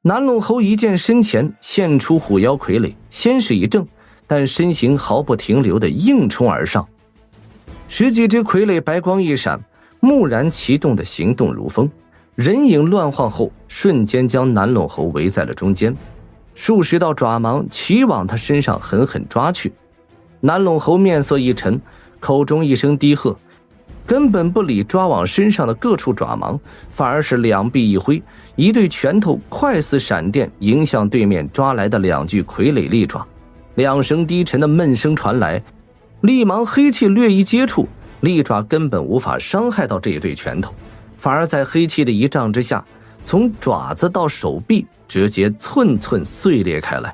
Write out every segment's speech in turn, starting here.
南陇侯一见身前现出虎妖傀儡，先是一怔，但身形毫不停留地硬冲而上。十几只傀儡白光一闪，蓦然启动的行动如风，人影乱晃后，瞬间将南陇侯围在了中间。数十道爪芒齐往他身上狠狠抓去。南陇侯面色一沉，口中一声低喝，根本不理抓往身上的各处爪芒，反而是两臂一挥，一对拳头快似闪电迎向对面抓来的两具傀儡利爪。两声低沉的闷声传来，立芒黑气略一接触，利爪根本无法伤害到这一对拳头，反而在黑气的一仗之下，从爪子到手臂直接寸寸碎裂开来。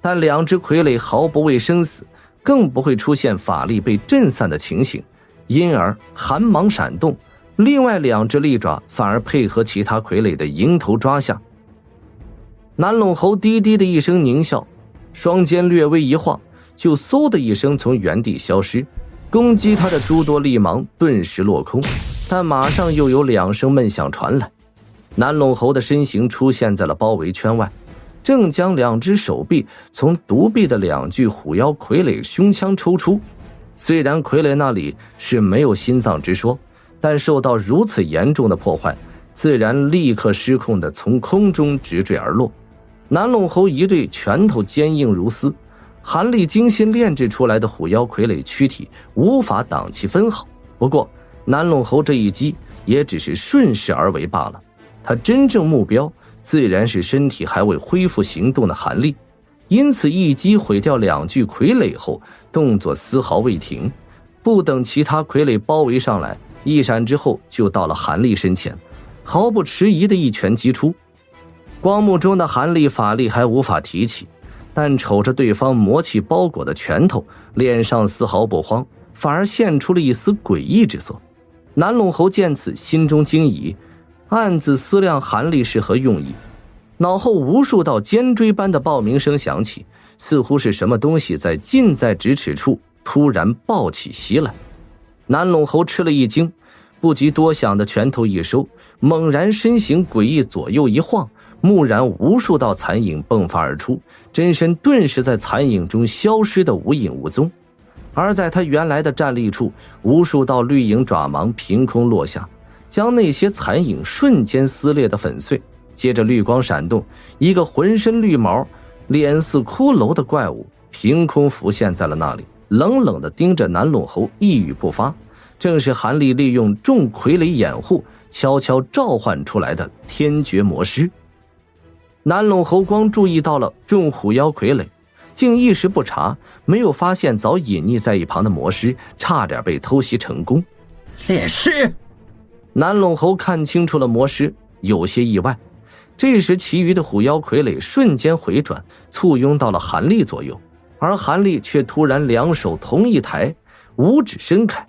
但两只傀儡毫不畏生死，更不会出现法力被震散的情形，因而寒芒闪动，另外两只利爪反而配合其他傀儡的迎头抓下。南陇侯低低的一声狞笑，双肩略微一晃，就嗖的一声从原地消失，攻击他的诸多利芒顿时落空，但马上又有两声闷响传来。南陇侯的身形出现在了包围圈外，正将两只手臂从独臂的两具虎妖傀儡胸腔抽出。虽然傀儡那里是没有心脏之说，但受到如此严重的破坏，自然立刻失控地从空中直坠而落。南陇侯一对拳头坚硬如丝，韩立精心炼制出来的虎妖傀儡躯体无法挡其分毫。不过南陇侯这一击也只是顺势而为罢了，他真正目标自然是身体还未恢复行动的韩立，因此一击毁掉两具傀儡后，动作丝毫未停，不等其他傀儡包围上来，一闪之后就到了韩立身前，毫不迟疑的一拳击出。光幕中的韩立法力还无法提起，但瞅着对方魔气包裹的拳头，脸上丝毫不慌，反而现出了一丝诡异之色。南陇侯见此，心中惊疑，暗自思量韩立是何用意。脑后无数道尖锥般的爆鸣声响起，似乎是什么东西在近在咫尺处突然暴起袭来。南陇侯吃了一惊，不及多想的拳头一收，猛然身形诡异左右一晃，蓦然无数道残影迸发而出，真身顿时在残影中消失得无影无踪。而在他原来的站立处，无数道绿影爪芒凭空落下，将那些残影瞬间撕裂得粉碎。接着绿光闪动，一个浑身绿毛、脸似骷髅的怪物凭空浮现在了那里，冷冷地盯着南陇侯，一语不发。正是韩立利用众傀儡掩护，悄悄召唤出来的天绝魔师。南陇侯光注意到了众虎妖傀儡，竟一时不察，没有发现早隐匿在一旁的魔师差点被偷袭成功。烈士！南陇侯看清楚了魔师，有些意外。这时其余的虎妖傀儡瞬间回转，簇拥到了韩立左右，而韩立却突然两手同一抬，五指伸开，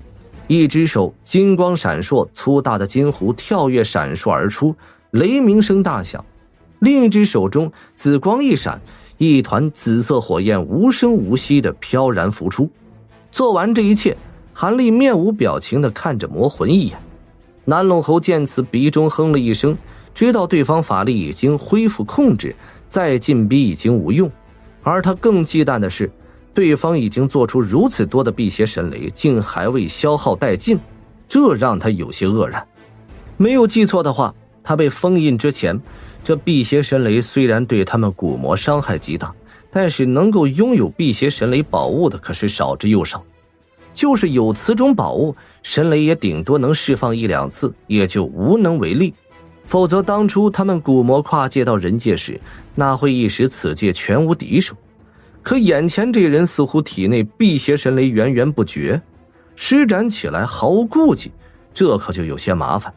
一只手金光闪烁，粗大的金壶跳跃闪烁而出，雷鸣声大响。另一只手中紫光一闪，一团紫色火焰无声无息地飘然浮出。做完这一切，韩立面无表情地看着魔魂一眼。南陇侯见此，鼻中哼了一声，知道对方法力已经恢复控制，再进逼已经无用。而他更忌惮的是，对方已经做出如此多的辟邪神雷，竟还未消耗殆尽，这让他有些愕然。没有记错的话，他被封印之前，这辟邪神雷虽然对他们蛊魔伤害极大，但是能够拥有辟邪神雷宝物的可是少之又少。就是有此种宝物，神雷也顶多能释放一两次，也就无能为力。否则当初他们蛊魔跨界到人界时，哪会一时此界全无敌手？可眼前这人似乎体内辟邪神雷源源不绝，施展起来毫无顾忌，这可就有些麻烦。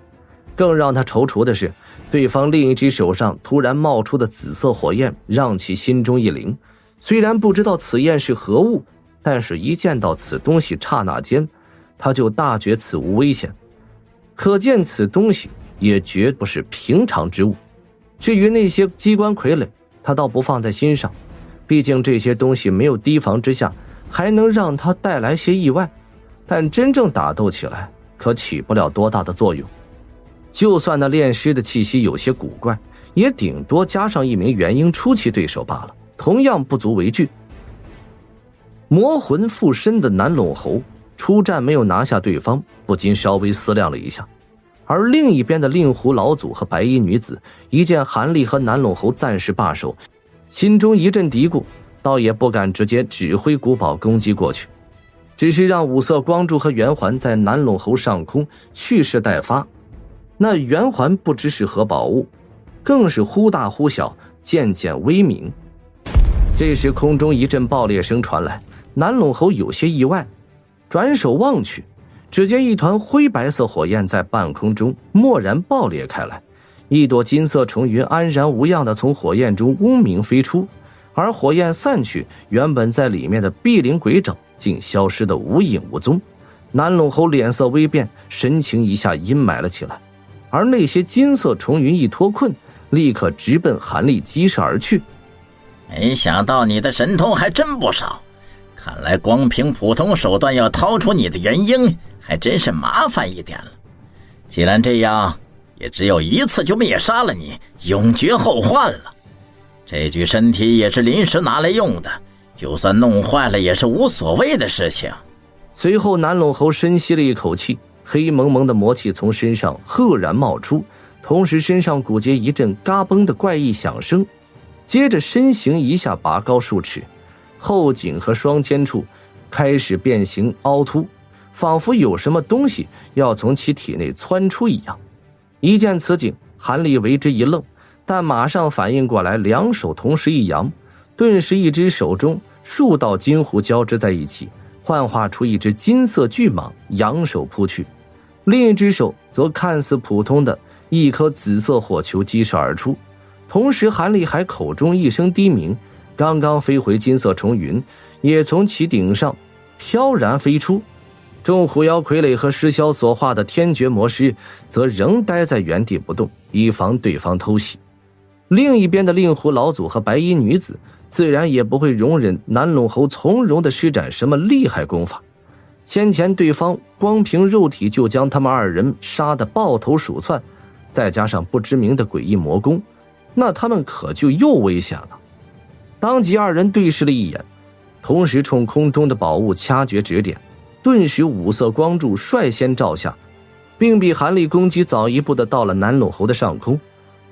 更让他踌躇的是，对方另一只手上突然冒出的紫色火焰让其心中一凛。虽然不知道此焰是何物，但是一见到此东西，刹那间他就大觉此无危险，可见此东西也绝不是平常之物。至于那些机关傀儡，他倒不放在心上，毕竟这些东西没有提防之下，还能让他带来些意外，但真正打斗起来可起不了多大的作用。就算那炼尸的气息有些古怪，也顶多加上一名元婴初期对手罢了，同样不足为惧。魔魂附身的南陇侯出战没有拿下对方，不禁稍微思量了一下。而另一边的令狐老祖和白衣女子一见韩立和南陇侯暂时罢手，心中一阵嘀咕，倒也不敢直接指挥古堡攻击过去，只是让五色光柱和圆环在南陇侯上空蓄势待发。那圆环不知是何宝物，更是忽大忽小，渐渐微明。这时空中一阵爆裂声传来，南陇侯有些意外，转手望去，只见一团灰白色火焰在半空中蓦然爆裂开来，一朵金色重云安然无恙地从火焰中嗡鸣飞出，而火焰散去，原本在里面的碧灵鬼爪竟消失得无影无踪。南陇侯脸色微变，神情一下阴霾了起来，而那些金色重云一脱困，立刻直奔韩立击射而去。没想到你的神通还真不少，看来光凭普通手段要掏出你的元婴还真是麻烦一点了。既然这样，也只有一次就灭杀了你，永绝后患了。这具身体也是临时拿来用的，就算弄坏了也是无所谓的事情。随后南陇侯深吸了一口气，黑蒙蒙的魔气从身上赫然冒出，同时身上骨节一阵嘎嘣的怪异响声，接着身形一下拔高数尺，后颈和双肩处开始变形凹凸，仿佛有什么东西要从其体内窜出一样。一见此景，韩立为之一愣，但马上反应过来，两手同时一扬，顿时一只手中数道金弧交织在一起，幻化出一只金色巨蟒，扬手扑去。另一只手则看似普通的一颗紫色火球击射而出，同时韩立还口中一声低鸣，刚刚飞回金色重云也从其顶上飘然飞出。众狐妖傀儡和尸枭所化的天绝魔师则仍待在原地不动，以防对方偷袭。另一边的令狐老祖和白衣女子自然也不会容忍南陇侯从容地施展什么厉害功法，先前对方光凭肉体就将他们二人杀得抱头鼠窜，再加上不知名的诡异魔功，那他们可就又危险了。当即二人对视了一眼，同时冲空中的宝物掐诀指点，顿时五色光柱率先照下，并比韩立攻击早一步的到了南陇侯的上空。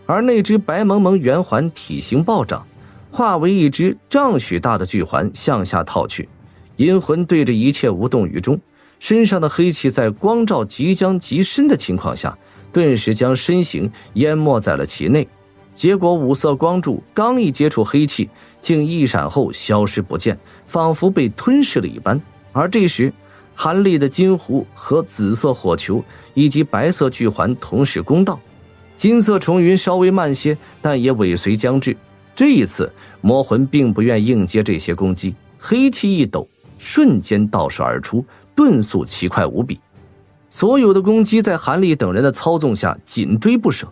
而那只白蒙蒙圆环体型暴涨，化为一只丈许大的巨环向下套去，阴魂对着一切无动于衷，身上的黑气在光照即将极深的情况下，顿时将身形淹没在了其内。结果五色光柱刚一接触黑气，竟一闪后消失不见，仿佛被吞噬了一般。而这时韩立的金弧和紫色火球以及白色巨环同时攻到，金色重云稍微慢些，但也尾随将至。这一次魔魂并不愿应接这些攻击，黑气一抖，瞬间倒射而出，遁速奇快无比。所有的攻击在韩立等人的操纵下紧追不舍。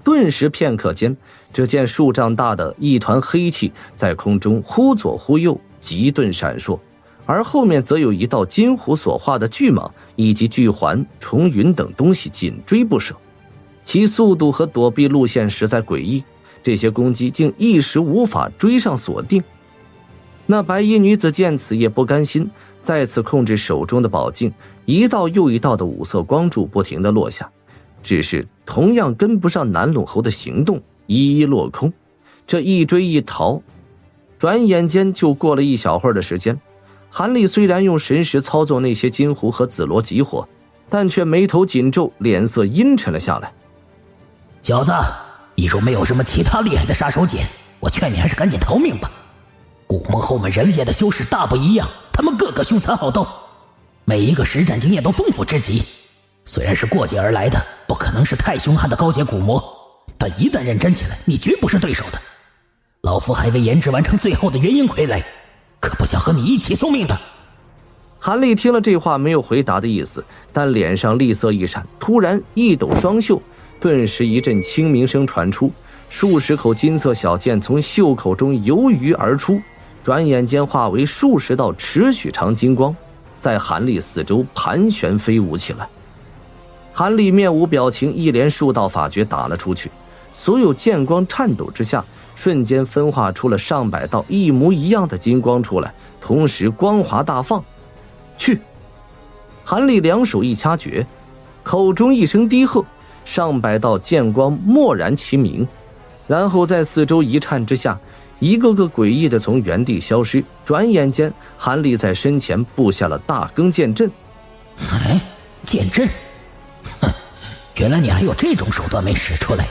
顿时片刻间，只见数丈大的一团黑气在空中忽左忽右急顿闪烁，而后面则有一道金弧所化的巨蟒以及巨环、重云等东西紧追不舍，其速度和躲避路线实在诡异，这些攻击竟一时无法追上锁定。那白衣女子见此也不甘心，再次控制手中的宝镜，一道又一道的五色光柱不停地落下，只是同样跟不上南陇侯的行动，一一落空。这一追一逃，转眼间就过了一小会儿的时间。韩立虽然用神识操纵那些金狐和紫罗极火，但却眉头紧皱，脸色阴沉了下来。小子，你若没有什么其他厉害的杀手锏，我劝你还是赶紧逃命吧。古墓后们人类的修士大不一样，他们个个凶残好斗，每一个实战经验都丰富之极。虽然是过界而来的，不可能是太凶悍的高阶古魔，但一旦认真起来，你绝不是对手的。老夫还未研制完成最后的元婴傀儡，可不想和你一起送命的。韩立听了这话没有回答的意思，但脸上厉色一闪，突然一抖双袖，顿时一阵清鸣声传出，数十口金色小剑从袖口中游鱼而出，转眼间化为数十道尺许长金光，在韩立四周盘旋飞舞起来。韩立面无表情，一连数道法诀打了出去，所有剑光颤抖之下，瞬间分化出了上百道一模一样的金光出来，同时光华大放。去！韩立两手一掐诀，口中一声低喝，上百道剑光蓦然齐鸣，然后在四周一颤之下，一个个诡异的从原地消失。转眼间，韩立在身前布下了大庚剑阵。哎，剑阵？哼，原来你还有这种手段没使出来，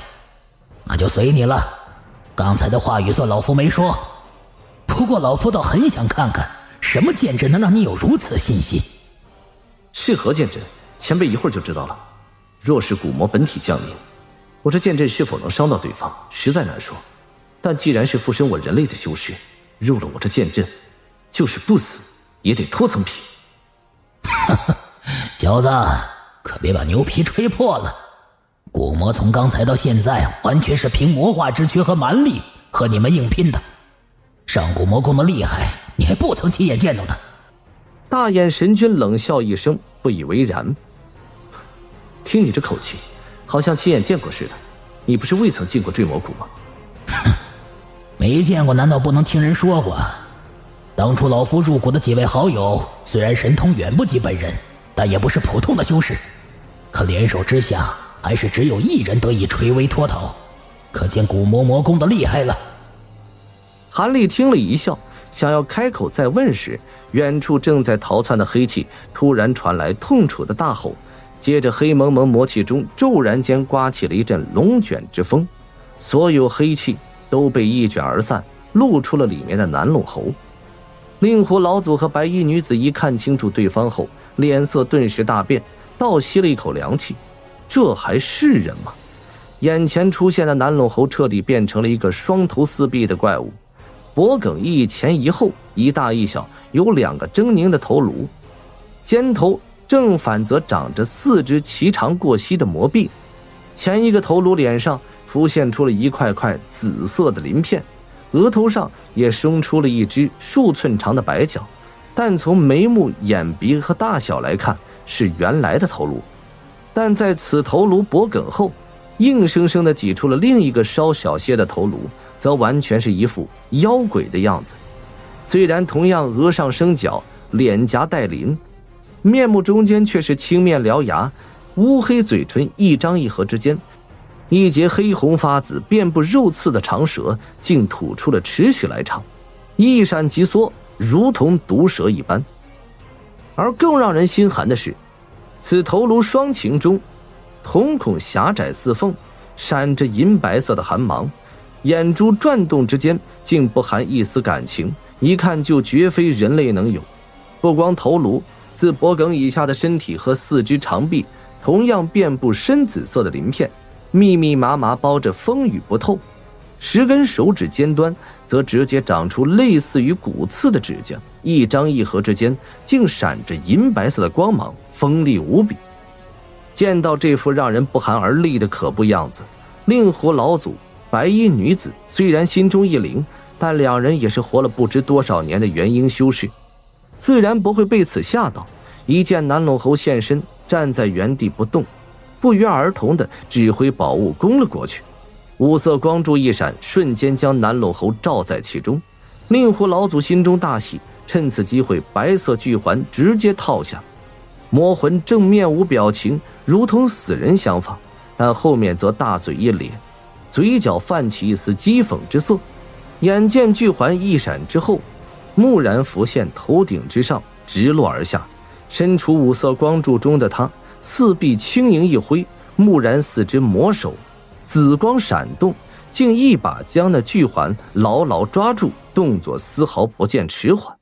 那就随你了。刚才的话语算老夫没说，不过老夫倒很想看看什么剑阵能让你有如此信心。是何剑阵？前辈一会儿就知道了。若是古魔本体降临，我这剑阵是否能伤到对方，实在难说。但既然是附身我人类的修士，入了我这剑阵，就是不死也得脱层皮。小子，可别把牛皮吹破了。古魔从刚才到现在，完全是凭魔化之躯和蛮力和你们硬拼的。上古魔宫的厉害，你还不曾亲眼见到呢。大眼神君冷笑一声，不以为然。听你这口气，好像亲眼见过似的。你不是未曾进过坠魔谷吗？没见过难道不能听人说过？当初老夫入谷的几位好友，虽然神通远不及本人，但也不是普通的修士，可联手之下，还是只有一人得以垂危脱逃，可见古魔魔宫的厉害了。韩立听了一笑，想要开口再问时，远处正在逃窜的黑气突然传来痛楚的大吼，接着黑蒙蒙魔气中骤然间刮起了一阵龙卷之风，所有黑气都被一卷而散，露出了里面的南陇侯。令狐老祖和白衣女子一看清楚对方后，脸色顿时大变，倒吸了一口凉气。这还是人吗？眼前出现的南陇侯彻底变成了一个双头四臂的怪物，脖颈一前一后，一大一小，有两个狰狞的头颅，肩头正反则长着四只颀长过膝的魔臂，前一个头颅脸上浮现出了一块块紫色的鳞片，额头上也生出了一只数寸长的白角，但从眉目、眼鼻和大小来看是原来的头颅，但在此头颅脖颈后，硬生生地挤出了另一个稍小些的头颅，则完全是一副妖鬼的样子。虽然同样额上生角，脸颊带鳞，面目中间却是青面獠牙，乌黑嘴唇一张一合之间，一截黑红发紫、遍布肉刺的长舌竟吐出了尺许来长，一闪即缩，如同毒蛇一般。而更让人心寒的是，此头颅双擎中，瞳孔狭窄似缝，闪着银白色的寒芒，眼珠转动之间竟不含一丝感情，一看就绝非人类能有。不光头颅，自脖颈以下的身体和四肢长臂同样遍布深紫色的鳞片，密密麻麻包着风雨不透。10根手指尖端则直接长出类似于骨刺的指甲，一张一合之间竟闪着银白色的光芒，锋利无比。见到这副让人不寒而栗的可怖样子，令狐老祖、白衣女子虽然心中一凛，但两人也是活了不知多少年的元婴修士，自然不会被此吓到。一见南陇侯现身，站在原地不动，不约而同地指挥宝物攻了过去。五色光柱一闪，瞬间将南陇侯罩在其中。令狐老祖心中大喜，趁此机会白色巨环直接套下。魔魂正面无表情，如同死人相仿，但后面则大嘴一咧，嘴角泛起一丝讥讽之色。眼见巨环一闪之后，蓦然浮现头顶之上，直落而下。身处五色光柱中的他，四臂轻盈一挥，蓦然四只魔手紫光闪动，竟一把将那巨环牢牢抓住，动作丝毫不见迟缓。